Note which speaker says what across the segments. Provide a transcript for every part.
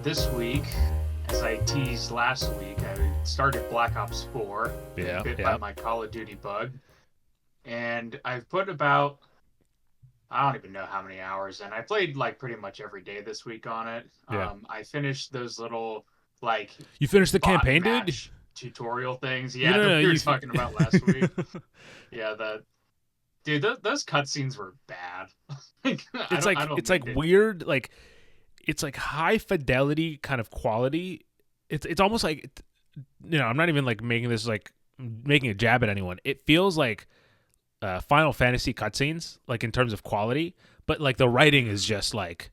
Speaker 1: This week, as I teased last week, I started Black Ops 4,
Speaker 2: Yeah,
Speaker 1: bit by
Speaker 2: yeah,
Speaker 1: my Call of Duty bug, and I've put about, I don't even know how many hours in. I played like pretty much every day this week on it.
Speaker 2: yeah.
Speaker 1: I finished those little like
Speaker 2: You finished the
Speaker 1: bot
Speaker 2: campaign, dude?
Speaker 1: match tutorial things.
Speaker 2: You
Speaker 1: Yeah,
Speaker 2: know,
Speaker 1: that
Speaker 2: no,
Speaker 1: we were
Speaker 2: you.
Speaker 1: talking about last week. Yeah, dude, those cutscenes were bad. Like,
Speaker 2: it's
Speaker 1: I
Speaker 2: like
Speaker 1: don't
Speaker 2: it's
Speaker 1: mean
Speaker 2: like
Speaker 1: to.
Speaker 2: weird, like it's like high fidelity kind of quality. It's almost like I'm not even like making this like making a jab at anyone. It feels like Final Fantasy cutscenes, like in terms of quality, but like the writing is
Speaker 1: Mhm.
Speaker 2: just like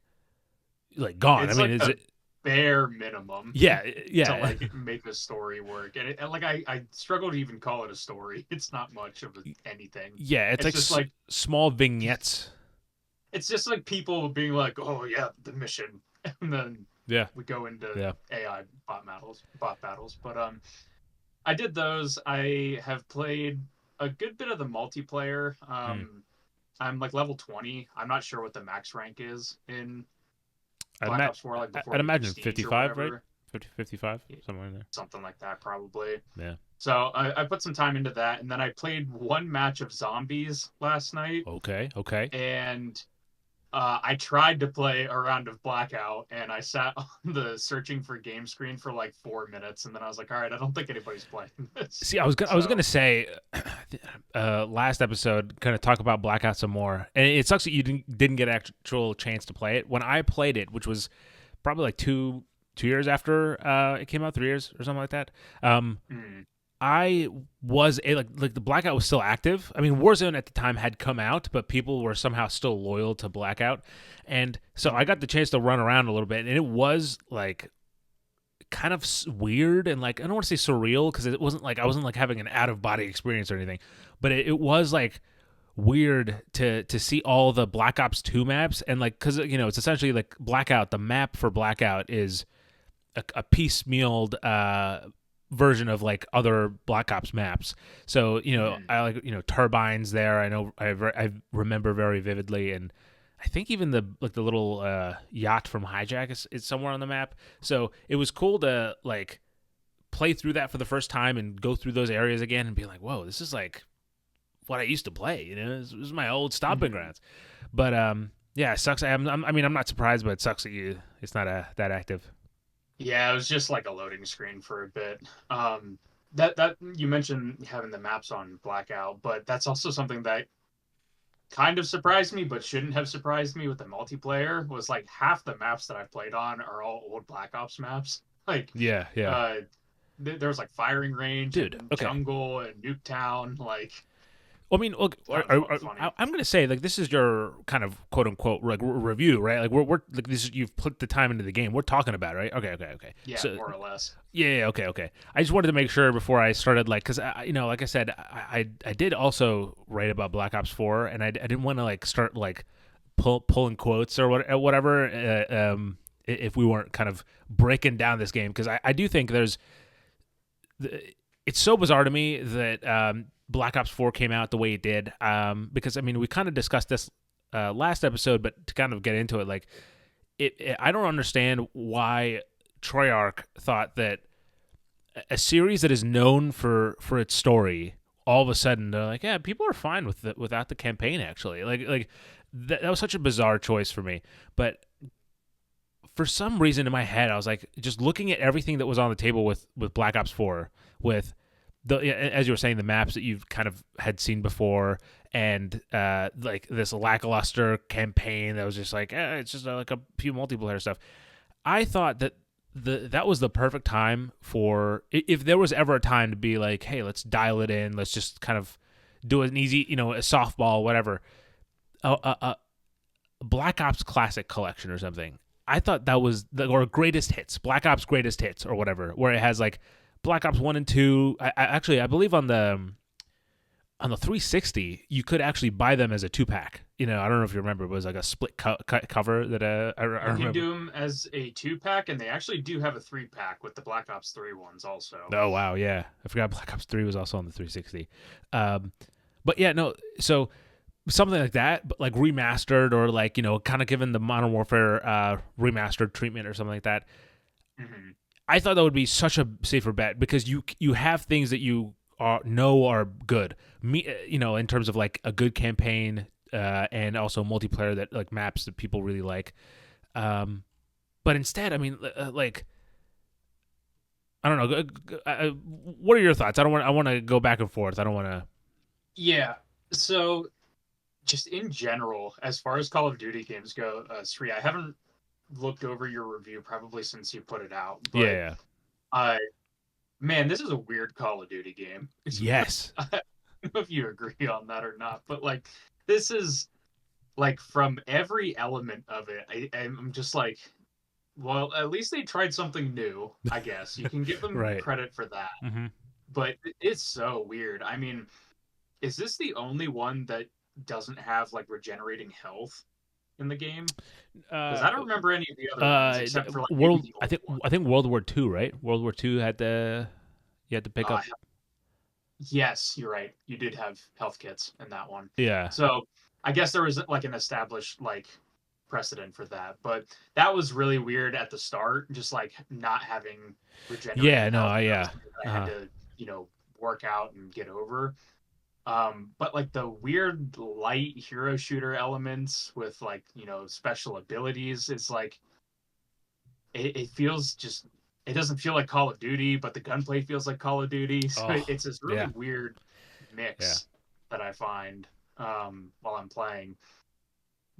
Speaker 2: gone. I
Speaker 1: It's
Speaker 2: mean,
Speaker 1: like
Speaker 2: is
Speaker 1: the
Speaker 2: it?
Speaker 1: bare minimum
Speaker 2: Yeah,
Speaker 1: to
Speaker 2: yeah,
Speaker 1: like make a story work, and like I struggle to even call it a story. It's not much of anything.
Speaker 2: yeah. It's
Speaker 1: It's
Speaker 2: like
Speaker 1: just like
Speaker 2: small vignettes.
Speaker 1: it's just like people being like, "Oh yeah, the mission," and then
Speaker 2: Yeah,
Speaker 1: we go into
Speaker 2: yeah.
Speaker 1: AI bot battles. But I did those. I have played a good bit of the multiplayer.
Speaker 2: Hmm.
Speaker 1: I'm like level 20. I'm not sure what the max rank is in
Speaker 2: I'd,
Speaker 1: Black
Speaker 2: ima-
Speaker 1: Ops 4, like before
Speaker 2: I'd
Speaker 1: the
Speaker 2: imagine
Speaker 1: prestige or
Speaker 2: 55, right?
Speaker 1: whatever.
Speaker 2: 50, 55, somewhere in there.
Speaker 1: Something like that, probably.
Speaker 2: Yeah.
Speaker 1: So I put some time into that, and then I played one match of zombies last night,
Speaker 2: Okay, okay.
Speaker 1: and I tried to play a round of Blackout, and I sat on the searching for game screen for like 4 minutes, and then I was like, all right, I don't think anybody's playing this.
Speaker 2: See, I was gonna
Speaker 1: So
Speaker 2: say, last episode, kind of talk about Blackout some more, and it sucks that you didn't get an actual chance to play it. When I played it, which was probably like two years after it came out, 3 years or something like that.
Speaker 1: mm,
Speaker 2: I was like the Blackout was still active. I mean, Warzone at the time had come out, but people were somehow still loyal to Blackout, and so I got
Speaker 1: mm,
Speaker 2: the chance to run around a little bit, and it was like kind of weird and like I don't want to say surreal because it wasn't like I wasn't like having an out of body experience or anything, but it was like weird to see all the Black Ops 2 maps and like because it's essentially like Blackout. The map for Blackout is a piecemealed version of like other Black Ops maps. So
Speaker 1: mm.
Speaker 2: I like turbines there. I know I remember very vividly and. I think even the little yacht from Hijack is somewhere on the map. So it was cool to like play through that for the first time and go through those areas again and be like, whoa, this is like what I used to play. This is my old stomping
Speaker 1: Mm-hmm.
Speaker 2: grounds. But yeah, it sucks. I mean, I'm not surprised, but it sucks that it's not that active.
Speaker 1: Yeah, it was just like a loading screen for a bit. That you mentioned having the maps on Blackout, but that's also something that kind of surprised me, but shouldn't have surprised me with the multiplayer. Was like half the maps that I've played on are all old Black Ops maps. Like,
Speaker 2: Yeah, yeah,
Speaker 1: uh, there was like firing range
Speaker 2: dude.
Speaker 1: and
Speaker 2: Okay.
Speaker 1: jungle and Nuketown. Like,
Speaker 2: Well, I mean, look,
Speaker 1: that was funny.
Speaker 2: I'm going to say like this is your kind of quote unquote like review, right? Like we're like this. You've put the time into the game. We're talking about it, right? Okay, okay, okay.
Speaker 1: Yeah,
Speaker 2: So
Speaker 1: more or less.
Speaker 2: yeah, okay, okay. I just wanted to make sure before I started, like, because like I said, I did also write about Black Ops 4, and I didn't want to like start like pulling quotes or whatever. If we weren't kind of breaking down this game, because I do think it's so bizarre to me that Black Ops 4 came out the way it did. Because I mean, we kind of discussed this last episode, but to kind of get into it, like, I don't understand why Treyarch thought that a series that is known for its story, all of a sudden they're like, yeah, people are fine without the campaign. Actually, like that was such a bizarre choice for me. But for some reason in my head, I was like, just looking at everything that was on the table with Black Ops 4, with as you were saying, the maps that you've kind of had seen before, and like this lackluster campaign that was just like, it's just like a few multiplayer stuff. I thought that that was the perfect time for, if there was ever a time to be like, hey, let's dial it in, let's just kind of do an easy, a softball, whatever, a Black Ops Classic Collection or something. I thought that was or greatest hits, Black Ops greatest hits or whatever, where it has like Black Ops 1 and 2. I believe on the 360, you could actually buy them as a two pack. I don't know if you remember, it was like a split cover that I
Speaker 1: You can
Speaker 2: remember.
Speaker 1: do them as a 2 pack, and they actually do have a 3 pack with the Black Ops 3 ones also.
Speaker 2: Oh wow, yeah, I forgot Black Ops 3 was also on the 360. But yeah, no, so something like that, but like remastered or like, kind of given the Modern Warfare remastered treatment or something like that.
Speaker 1: Hmm.
Speaker 2: I thought that would be such a safer bet because you have things that you know are good. In terms of like a good campaign and also multiplayer that like maps that people really like. But instead, I mean, like I don't know. What are your thoughts? I want to go back and forth. I don't want to.
Speaker 1: Yeah. So just in general, as far as Call of Duty games go, Sri, I haven't looked over your review probably since you put it out, but
Speaker 2: Yeah.
Speaker 1: uh, man, this is a weird Call of Duty game.
Speaker 2: Yes.
Speaker 1: I don't know if you agree on that or not, but like this is like from every element of it, I'm just like, well, at least they tried something new, I guess. You can give them
Speaker 2: Right.
Speaker 1: credit for that.
Speaker 2: Mm-hmm.
Speaker 1: But it's so weird. I mean, is this the only one that doesn't have like regenerating health in the game? Because
Speaker 2: Uh,
Speaker 1: I don't remember any of the other ones except for like maybe
Speaker 2: World.
Speaker 1: the
Speaker 2: I
Speaker 1: old
Speaker 2: think
Speaker 1: one.
Speaker 2: I think World War II. Right. World War II had the you had to pick
Speaker 1: Uh,
Speaker 2: up.
Speaker 1: yes, you're right. You did have health kits in that one.
Speaker 2: Yeah.
Speaker 1: So I guess there was like an established like precedent for that. But that was really weird at the start, just like not having regenerating
Speaker 2: Yeah. No.
Speaker 1: health. That was
Speaker 2: Yeah.
Speaker 1: something that I had
Speaker 2: Uh,
Speaker 1: to, work out and get over. But like the weird light hero shooter elements with like, special abilities, it's like it feels just it doesn't feel like Call of Duty, but the gunplay feels like Call of Duty. So
Speaker 2: oh.
Speaker 1: it's this really
Speaker 2: Yeah.
Speaker 1: weird
Speaker 2: Yeah.
Speaker 1: mix that I find while I'm playing.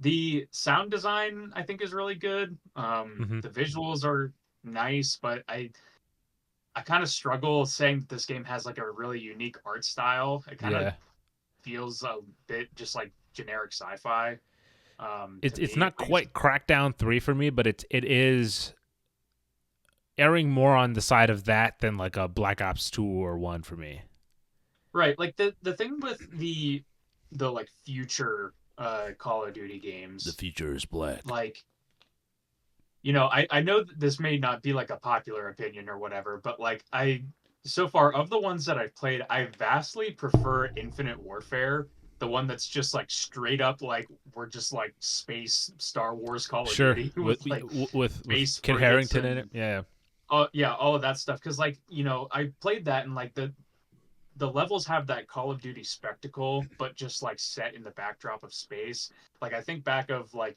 Speaker 1: The sound design I think is really good.
Speaker 2: Mm-hmm.
Speaker 1: The visuals are nice, but I kind of struggle saying that this game has like a really unique art style. It kind of
Speaker 2: Yeah.
Speaker 1: feels a bit just like generic sci-fi to
Speaker 2: It's
Speaker 1: me at
Speaker 2: not
Speaker 1: least.
Speaker 2: quite Crackdown 3 for me, but it is erring more on the side of that than like a Black Ops 2 or 1 for me.
Speaker 1: Right, like the thing with the like future Call of Duty
Speaker 2: The
Speaker 1: games,
Speaker 2: future is black.
Speaker 1: like I know that this may not be like a popular opinion or whatever, but like I so far of the ones that I've played, I vastly prefer Infinite Warfare, the one that's just like straight up like we're just like space Star Wars Call of
Speaker 2: Sure,
Speaker 1: Duty
Speaker 2: with
Speaker 1: with like
Speaker 2: with
Speaker 1: space
Speaker 2: Kit
Speaker 1: frigates
Speaker 2: Harrington in it.
Speaker 1: and
Speaker 2: Yeah.
Speaker 1: yeah, all of that stuff. Because like I played that and like the levels have that Call of Duty spectacle, but just like set in the backdrop of space. Like I think back of like,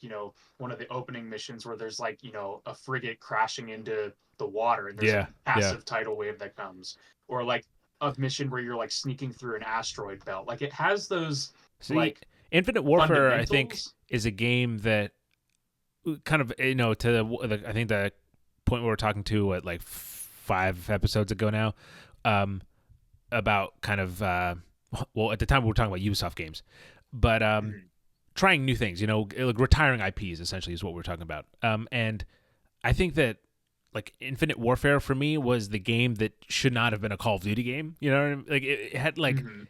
Speaker 1: one of the opening missions where there's like, a frigate crashing into the water and there's a
Speaker 2: Yeah. Yeah.
Speaker 1: massive tidal wave that comes. Or like a mission where you're like sneaking through an asteroid belt. Like it has those
Speaker 2: See,
Speaker 1: like
Speaker 2: Infinite Warfare, I think,
Speaker 1: fundamentals.
Speaker 2: is a game that kind of to I think the point we were talking to at like 5 episodes ago now, about kind of well at the time we were talking about Ubisoft games, but
Speaker 1: Mhm.
Speaker 2: trying new things. Like retiring IPs essentially is what we're talking about. And I think that like Infinite Warfare for me was the game that should not have been a Call of Duty game. You know what I mean? Like it had like
Speaker 1: Mhm.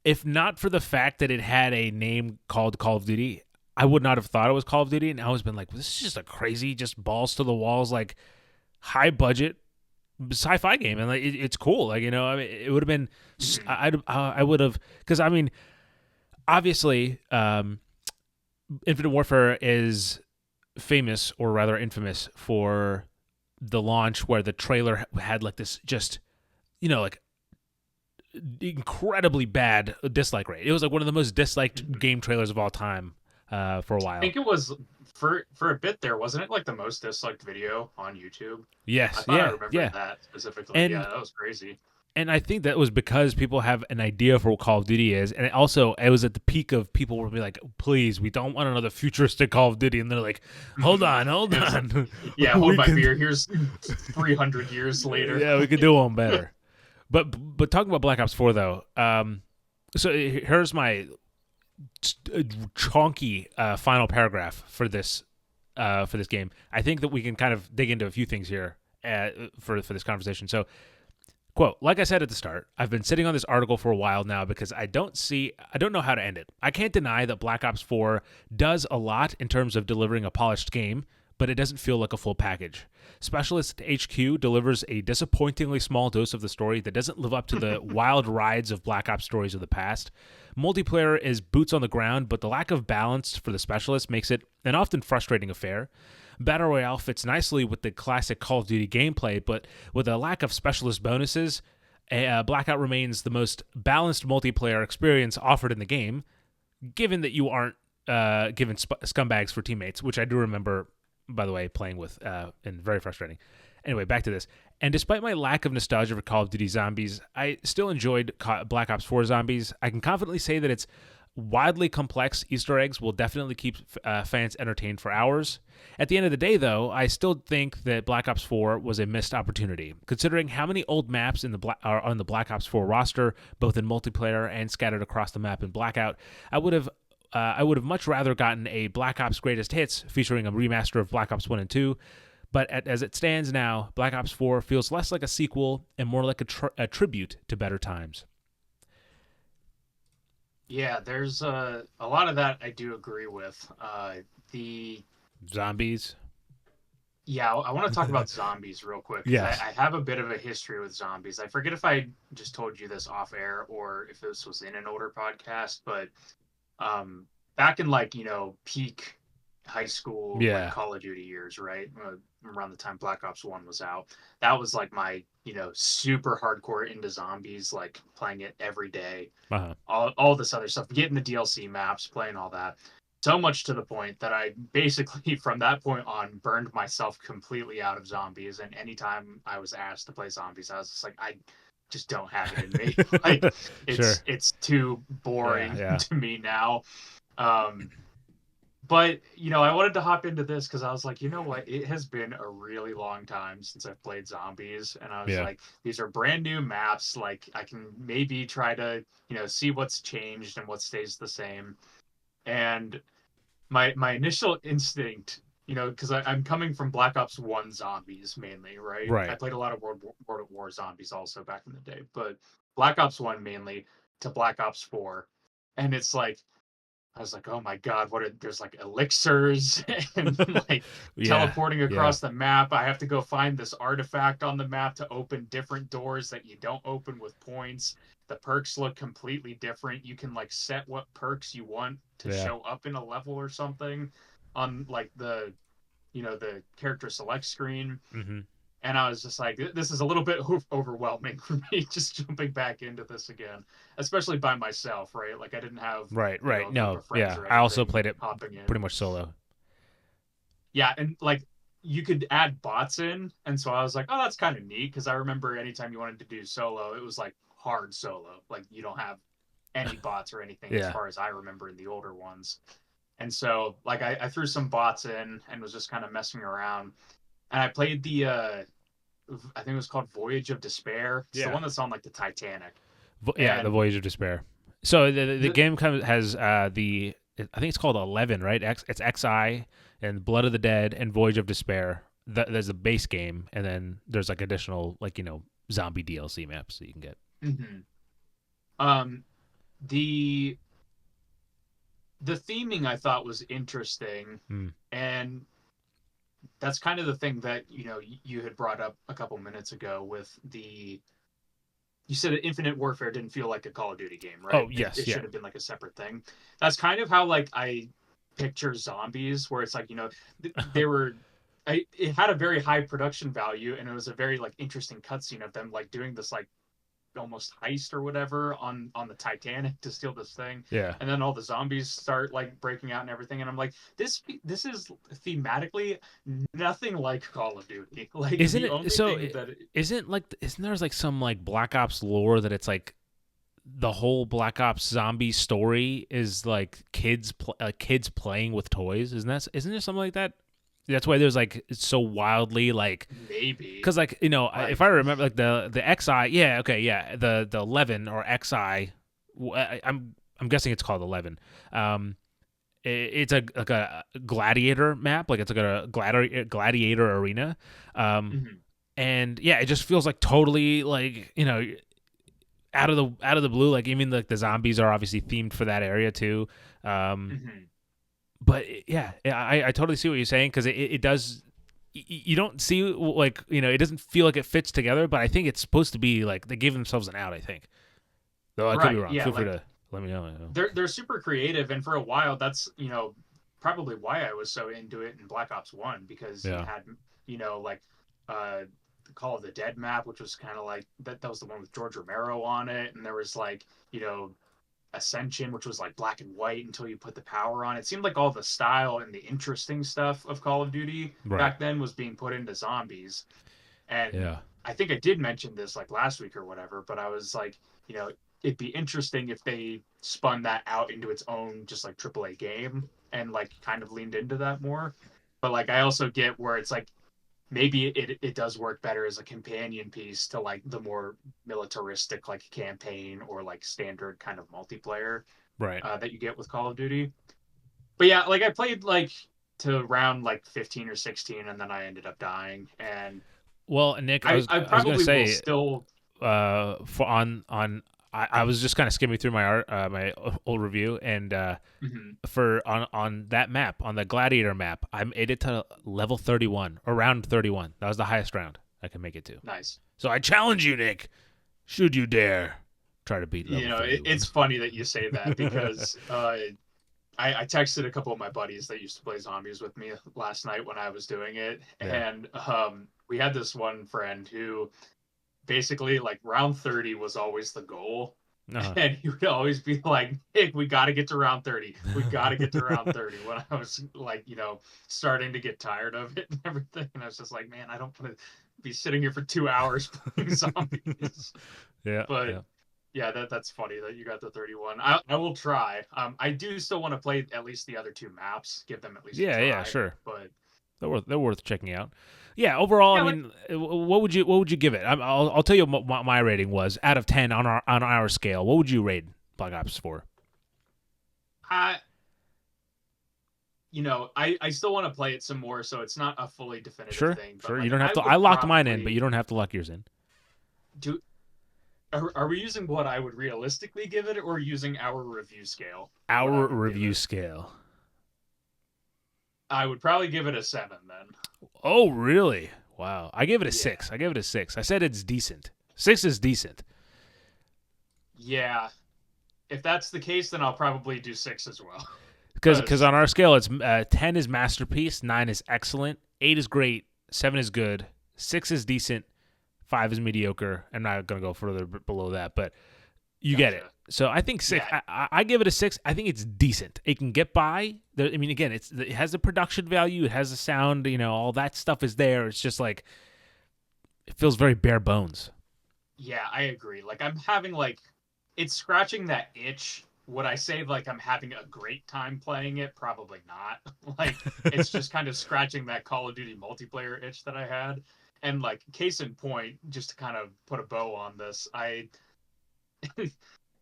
Speaker 2: if not for the fact that it had a name called Call of Duty, I would not have thought it was Call of Duty. And I was been like, this is just a crazy, just balls to the walls, like high budget sci-fi game, and like it's cool. Like I mean, it would have been,
Speaker 1: Mhm.
Speaker 2: I would have, because I mean, obviously, Infinite Warfare is famous, or rather infamous, for the launch where the trailer had like this just like incredibly bad dislike rate. It was like one of the most disliked
Speaker 1: Mhm.
Speaker 2: game trailers of all time for a
Speaker 1: I
Speaker 2: while.
Speaker 1: think it was for a bit there, wasn't it like the most disliked video on YouTube? I
Speaker 2: Yes,
Speaker 1: thought I
Speaker 2: yeah,
Speaker 1: remembered
Speaker 2: yeah,
Speaker 1: that specifically. Yeah,
Speaker 2: and
Speaker 1: that was crazy.
Speaker 2: and I think that was because people have an idea for what Call of Duty is, and it was at the peak of people were like, "Please, we don't want another futuristic Call of Duty," and they're like, "Hold
Speaker 1: Mhm.
Speaker 2: on, hold
Speaker 1: It was like,
Speaker 2: on,
Speaker 1: yeah, hold
Speaker 2: we
Speaker 1: my
Speaker 2: can,
Speaker 1: beer. Here's 300 years later.
Speaker 2: yeah, we could do one better." But talking about Black Ops 4 though, so here's my chonky final paragraph for this game. I think that we can kind of dig into a few things here for this conversation. So, quote, like I said at the start, I've been sitting on this article for a while now because I don't know how to end it. I can't deny that Black Ops 4 does a lot in terms of delivering a polished game, but it doesn't feel like a full package. Specialist HQ delivers a disappointingly small dose of the story that doesn't live up to the wild rides of Black Ops stories of the past. Multiplayer is boots on the ground, but the lack of balance for the specialist makes it an often frustrating affair. Battle Royale fits nicely with the classic Call of Duty gameplay, but with a lack of specialist bonuses, Blackout remains the most balanced multiplayer experience offered in the game, given that you aren't given scumbags for teammates, which I do remember, by the way, playing with, and very frustrating. Anyway, back to this. And despite my lack of nostalgia for Call of Duty Zombies, I still enjoyed Black Ops 4 Zombies. I can confidently say that its wildly complex Easter eggs will definitely keep fans entertained for hours. At the end of the day, though, I still think that Black Ops 4 was a missed opportunity. Considering how many old maps are on the Black Ops 4 roster, both in multiplayer and scattered across the map in Blackout, I would have much rather gotten a Black Ops Greatest Hits featuring a remaster of Black Ops 1 and 2. But as it stands now, Black Ops 4 feels less like a sequel and more like a tribute to better times.
Speaker 1: Yeah, there's a lot of that I do agree with. The
Speaker 2: Zombies.
Speaker 1: Yeah, I want to talk about zombies real quick.
Speaker 2: Yes.
Speaker 1: I have a bit of a history with zombies. I forget if I just told you this off air or if this was in an older podcast, but back in peak high school, like Call of Duty years, right? Around the time Black Ops 1 was out, that was like my, super hardcore into zombies, like playing it every day. All this other stuff, getting the DLC maps, playing all that. So much to the point that I basically, from that point on, burned myself completely out of zombies. And anytime I was asked to play zombies, I was just like, I just don't have it in me. Like, it's too boring to me now. But, I wanted to hop into this because I was like, you know what? It has been a really long time since I've played zombies. And I was like, these are brand new maps. Like, I can maybe try to, see what's changed and what stays the same. And my initial instinct, because I'm coming from Black Ops 1 zombies mainly, right? I played a lot of World of War zombies also back in the day. But Black Ops 1 mainly to Black Ops 4. And it's like, I was like, oh my God, there's like elixirs and like teleporting across the map. I have to go find this artifact on the map to open different doors that you don't open with points. The perks look completely different. You can like set what perks you want to show up in a level or something on like the character select screen.
Speaker 2: Mm-hmm.
Speaker 1: And I was just like, this is a little bit overwhelming for me, just jumping back into this again, especially by myself, right? Like I didn't have
Speaker 2: I also played it pretty much solo.
Speaker 1: Yeah, and like you could add bots in, and so I was like, oh, that's kind of neat because I remember anytime you wanted to do solo, it was like hard solo, like you don't have any bots or anything as far as I remember in the older ones. And so like I threw some bots in and was just kind of messing around. And I played the, I think it was called Voyage of Despair. It's the one that's on like the Titanic.
Speaker 2: The Voyage of Despair. So the game has I think it's called 11, right? It's XI and Blood of the Dead and Voyage of Despair. There's a base game, and then there's like additional zombie DLC maps that you can get.
Speaker 1: Mm-hmm. The theming I thought was interesting, and that's kind of the thing that you had brought up a couple minutes ago with you said that Infinite Warfare didn't feel like a Call of Duty game, right?
Speaker 2: Oh yes,
Speaker 1: it should have been like a separate thing. That's kind of how like I picture zombies, where it's like they were. It had a very high production value, and it was a very like interesting cutscene of them like doing this like almost heist or whatever on the Titanic to steal this thing. And then all the zombies start like breaking out and everything, and I'm like, this is thematically nothing like Call of Duty. Like,
Speaker 2: isn't there's like some like Black Ops lore that it's like the whole Black Ops zombie story is like kids playing with toys? Isn't there something like that? That's why there's like it's so wildly like
Speaker 1: maybe
Speaker 2: because like if I remember like the XI the 11 or XI I'm guessing it's called 11. It's like a gladiator map, like it's like a gladiator arena, and it just feels like totally like out of the blue. Like even like the zombies are obviously themed for that area too. But I totally see what you're saying because it does. You don't see like it doesn't feel like it fits together, but I think it's supposed to be like they gave themselves an out. I think, though I could be wrong. Feel free to. let me know.
Speaker 1: They're super creative, and for a while, that's probably why I was so into it in Black Ops One, because you
Speaker 2: Yeah.
Speaker 1: had like the Call of the Dead map, which was kind of like that. That was the one with George Romero on it, and there was like Ascension, which was like black and white until you put the power on. It seemed like all the style and the interesting stuff of Call of Duty
Speaker 2: Right.
Speaker 1: back then was being put into zombies. And
Speaker 2: Yeah.
Speaker 1: I think I did mention this like last week or whatever, but I was like, it'd be interesting if they spun that out into its own just like AAA game and like kind of leaned into that more. But like I also get where it's like maybe it does work better as a companion piece to like the more militaristic like campaign or like standard kind of multiplayer
Speaker 2: Right.
Speaker 1: that you get with Call of Duty. But yeah, like I played like to round like 15 or 16, and then I ended up dying. And
Speaker 2: Well, Nick,
Speaker 1: I
Speaker 2: I was gonna
Speaker 1: probably will
Speaker 2: say,
Speaker 1: still.
Speaker 2: for on I was just kind of skimming through my my old review, and
Speaker 1: Mhm.
Speaker 2: for on that map, on the Gladiator map, I made it to level 31 or round 31. That was the highest round I can make it to.
Speaker 1: Nice.
Speaker 2: So I challenge you, Nick. Should you dare try to beat level 31?
Speaker 1: It's funny that you say that because I texted a couple of my buddies that used to play zombies with me last night when I was doing it,
Speaker 2: Yeah.
Speaker 1: and we had this one friend who basically like round 30 was always the goal.
Speaker 2: Uh-huh.
Speaker 1: And he would always be like, Nick, we got to get to round 30. We got to get to round 30 when I was like, starting to get tired of it and everything. And I was just like, man, I don't want to be sitting here for 2 hours playing zombies.
Speaker 2: Yeah.
Speaker 1: But
Speaker 2: Yeah.
Speaker 1: yeah, that's funny that you got the 31. I will try. I do still want to play at least the other two maps, give them at least a
Speaker 2: Yeah.
Speaker 1: try.
Speaker 2: Yeah. Sure.
Speaker 1: But
Speaker 2: They're worth checking out. Yeah, overall,
Speaker 1: yeah,
Speaker 2: I
Speaker 1: like
Speaker 2: mean, what would you give it? I'll tell you what my rating was out of 10 on our scale. What would you rate Black Ops 4?
Speaker 1: I I still want to play it some more, so it's not a fully definitive
Speaker 2: Sure,
Speaker 1: thing. But
Speaker 2: sure. You
Speaker 1: like,
Speaker 2: don't have
Speaker 1: I
Speaker 2: to.
Speaker 1: would
Speaker 2: I locked mine in, but
Speaker 1: probably
Speaker 2: you don't have to lock yours in.
Speaker 1: do. Are we using what I would realistically give it, or using our review scale? What I
Speaker 2: Our
Speaker 1: would give
Speaker 2: review
Speaker 1: it?
Speaker 2: scale.
Speaker 1: I would probably give it a 7 then.
Speaker 2: Oh, really? Wow. I gave it a
Speaker 1: Yeah,
Speaker 2: 6. I gave it a 6. I said it's decent. 6 is decent.
Speaker 1: yeah. If that's the case, then I'll probably do 6 as well.
Speaker 2: Because
Speaker 1: Because
Speaker 2: on our scale, it's 10 is masterpiece, 9 is excellent, 8 is great, 7 is good, 6 is decent, 5 is mediocre. I'm not going to go further below that, but you get it.
Speaker 1: gotcha.
Speaker 2: So I think 6.
Speaker 1: Yeah,
Speaker 2: I give it a 6. I think it's decent. It can get by. I mean, again, it has the production value. It has the sound. All that stuff is there. It's just like it feels very bare bones.
Speaker 1: yeah, I agree. Like I'm having like it's scratching that itch. Would I say like I'm having a great time playing it? Probably not. Like it's just kind of scratching that Call of Duty multiplayer itch that I had. And like case in point, just to kind of put a bow on this,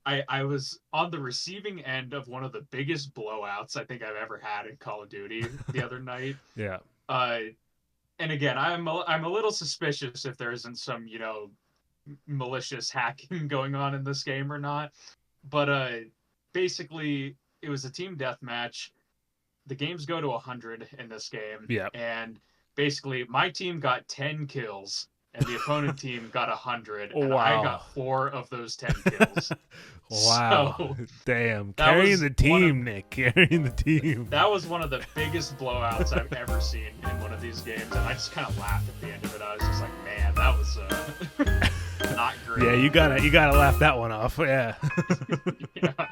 Speaker 1: I was on the receiving end of one of the biggest blowouts I think I've ever had in Call of Duty the other night.
Speaker 2: Yeah.
Speaker 1: Uh, and again, I'm a little suspicious if there isn't some malicious hacking going on in this game or not. But basically, it was a team deathmatch. The games go to 100 in this game,
Speaker 2: Yeah.
Speaker 1: and basically, my team got 10 kills, and the opponent team got 100, and I
Speaker 2: Wow.
Speaker 1: got 4 of those 10 kills.
Speaker 2: Wow.
Speaker 1: So
Speaker 2: Damn.
Speaker 1: that
Speaker 2: Carrying
Speaker 1: was
Speaker 2: the
Speaker 1: one of
Speaker 2: team, Nick. Carrying the team.
Speaker 1: that was one of the biggest blowouts I've ever seen in one of these games, and I just kind of laughed at the end of it. I was just like, man, that was not great.
Speaker 2: Yeah, you gotta laugh that one off. Yeah.
Speaker 1: Yeah.